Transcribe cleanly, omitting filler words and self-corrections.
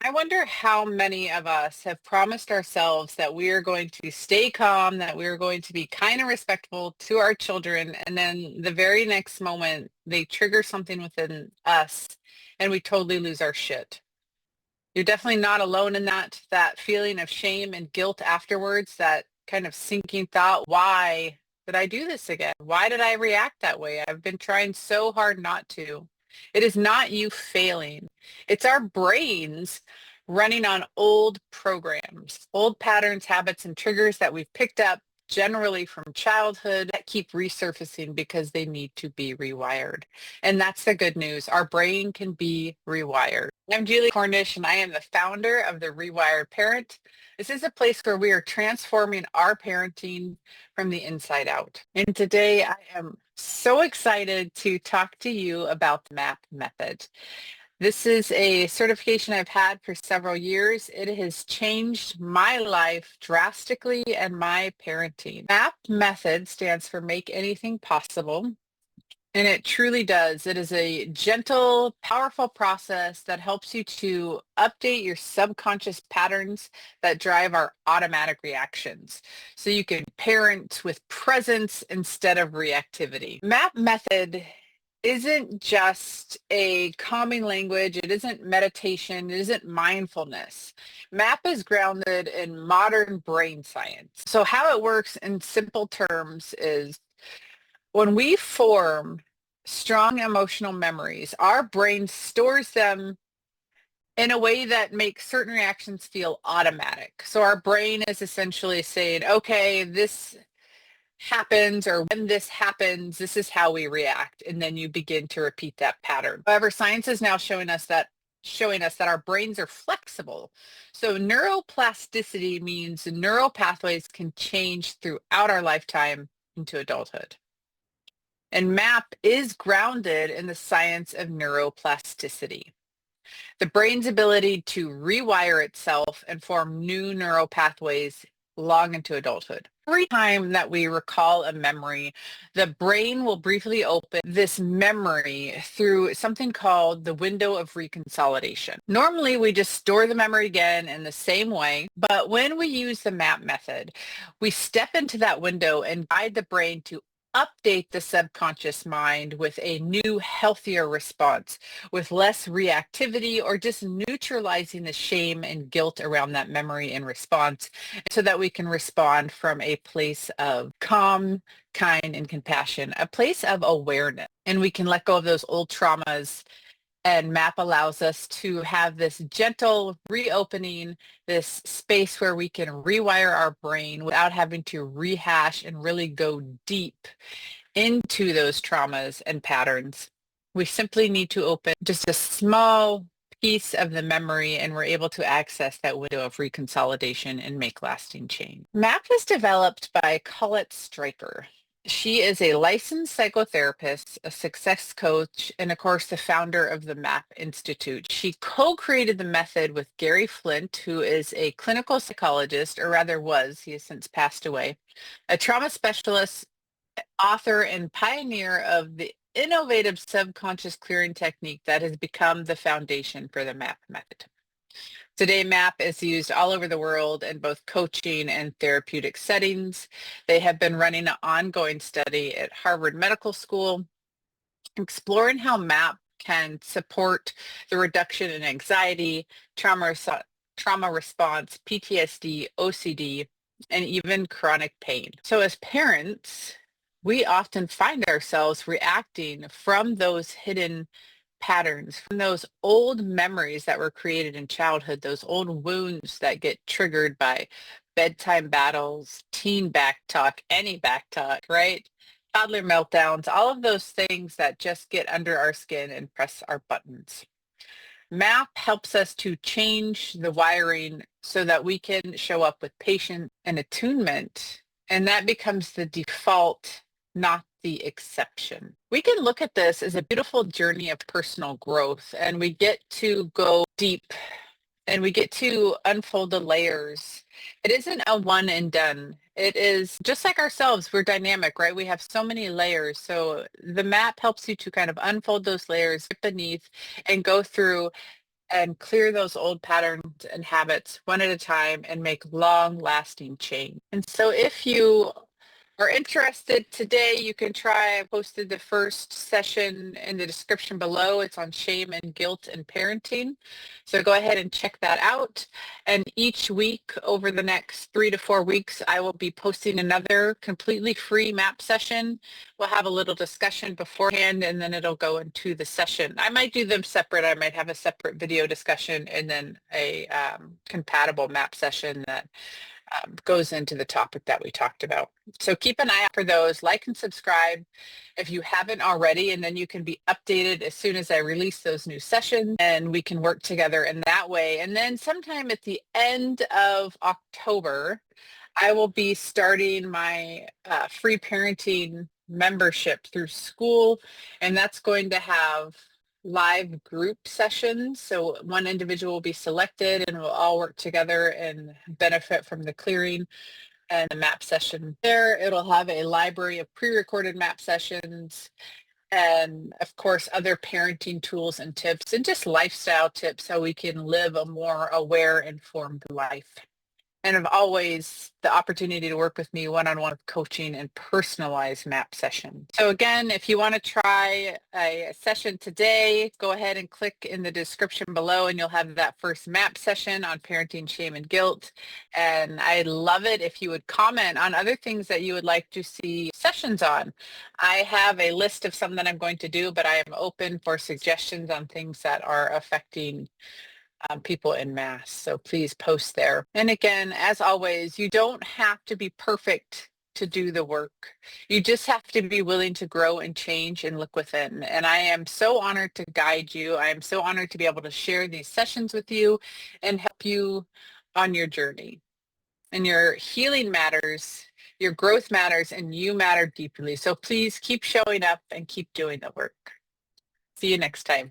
I wonder how many of us have promised ourselves that we are going to stay calm, that we are going to be kind and respectful to our children, and then the very next moment they trigger something within us and we totally lose our shit. You're definitely not alone in that feeling of shame and guilt afterwards, that kind of sinking thought, why did I do this again? Why did I react that way? I've been trying so hard not to. It is not you failing. It's our brains running on old programs, old patterns, habits, and triggers that we've picked up generally from childhood that keep resurfacing because they need to be rewired. And that's the good news. Our brain can be rewired. I'm Julie Cornish, and I am the founder of the Rewired Parent. This is a place where we are transforming our parenting from the inside out. And today I am so excited to talk to you about the MAP method. This is a certification I've had for several years. It has changed my life drastically and my parenting. MAP method stands for Make Anything Possible. And it truly does. It is a gentle, powerful process that helps you to update your subconscious patterns that drive our automatic reactions. So you can parent with presence instead of reactivity. MAP method isn't just a calming language. It isn't meditation. It isn't mindfulness. MAP is grounded in modern brain science. So how it works in simple terms is when we form strong emotional memories, our brain stores them in a way that makes certain reactions feel automatic. So our brain is essentially saying, okay, this happens, or when this happens, this is how we react. And then you begin to repeat that pattern. However, science is now showing us that our brains are flexible. So neuroplasticity means neural pathways can change throughout our lifetime into adulthood. And MAP is grounded in the science of neuroplasticity, the brain's ability to rewire itself and form new neural pathways long into adulthood. Every time that we recall a memory, the brain will briefly open this memory through something called the window of reconsolidation. Normally, we just store the memory again in the same way, but when we use the MAP method, we step into that window and guide the brain to update the subconscious mind with a new, healthier response, with less reactivity, or just neutralizing the shame and guilt around that memory and response, so that we can respond from a place of calm, kind, and compassion, a place of awareness. And we can let go of those old traumas, and MAP allows us to have this gentle reopening, this space where we can rewire our brain without having to rehash and really go deep into those traumas and patterns. We simply need to open just a small piece of the memory, and we're able to access that window of reconsolidation and make lasting change. MAP was developed by Colette Stryker. She is a licensed psychotherapist, a success coach, and of course the founder of the MAP Institute. She co-created the method with Gary Flint, who is a clinical psychologist, or rather was, he has since passed away, a trauma specialist, author, and pioneer of the innovative subconscious clearing technique that has become the foundation for the MAP method. Today, MAP is used all over the world in both coaching and therapeutic settings. They have been running an ongoing study at Harvard Medical School, exploring how MAP can support the reduction in anxiety, trauma response, PTSD, OCD, and even chronic pain. So as parents, we often find ourselves reacting from those hidden patterns, from those old memories that were created in childhood, those old wounds that get triggered by bedtime battles, teen backtalk, any backtalk, right? Toddler meltdowns, all of those things that just get under our skin and press our buttons. MAP helps us to change the wiring so that we can show up with patience and attunement, and that becomes the default, not the exception. We can look at this as a beautiful journey of personal growth, and we get to go deep and we get to unfold the layers. It isn't a one and done. It is just like ourselves. We're dynamic, right? We have so many layers. So the MAP helps you to kind of unfold those layers beneath and go through and clear those old patterns and habits one at a time and make long-lasting change. And so if you are interested today, you can try. I posted the first session in the description below. It's on shame and guilt and parenting. So go ahead and check that out. And each week over the next 3 to 4 weeks, I will be posting another completely free map session. We'll have a little discussion beforehand, and then it'll go into the session. I might do them separate. I might have a separate video discussion and then a compatible map session that goes into the topic that we talked about. So keep an eye out for those. Like and subscribe if you haven't already, and then you can be updated as soon as I release those new sessions, and we can work together in that way. And then sometime at the end of October, I will be starting my free parenting membership through school, and that's going to have live group sessions. So one individual will be selected and we'll all work together and benefit from the clearing and the map session there. It'll have a library of pre-recorded map sessions and of course other parenting tools and tips and just lifestyle tips so we can live a more aware, informed life. And I've always the opportunity to work with me one-on-one with coaching and personalized map session. So again, if you want to try a session today, go ahead and click in the description below and you'll have that first map session on parenting, shame, and guilt. And I'd love it if you would comment on other things that you would like to see sessions on. I have a list of some that I'm going to do, but I am open for suggestions on things that are affecting people in mass. So please post there. And again, as always, you don't have to be perfect to do the work. You just have to be willing to grow and change and look within. And I am so honored to guide you. I am so honored to be able to share these sessions with you and help you on your journey. And your healing matters, your growth matters, and you matter deeply. So please keep showing up and keep doing the work. See you next time.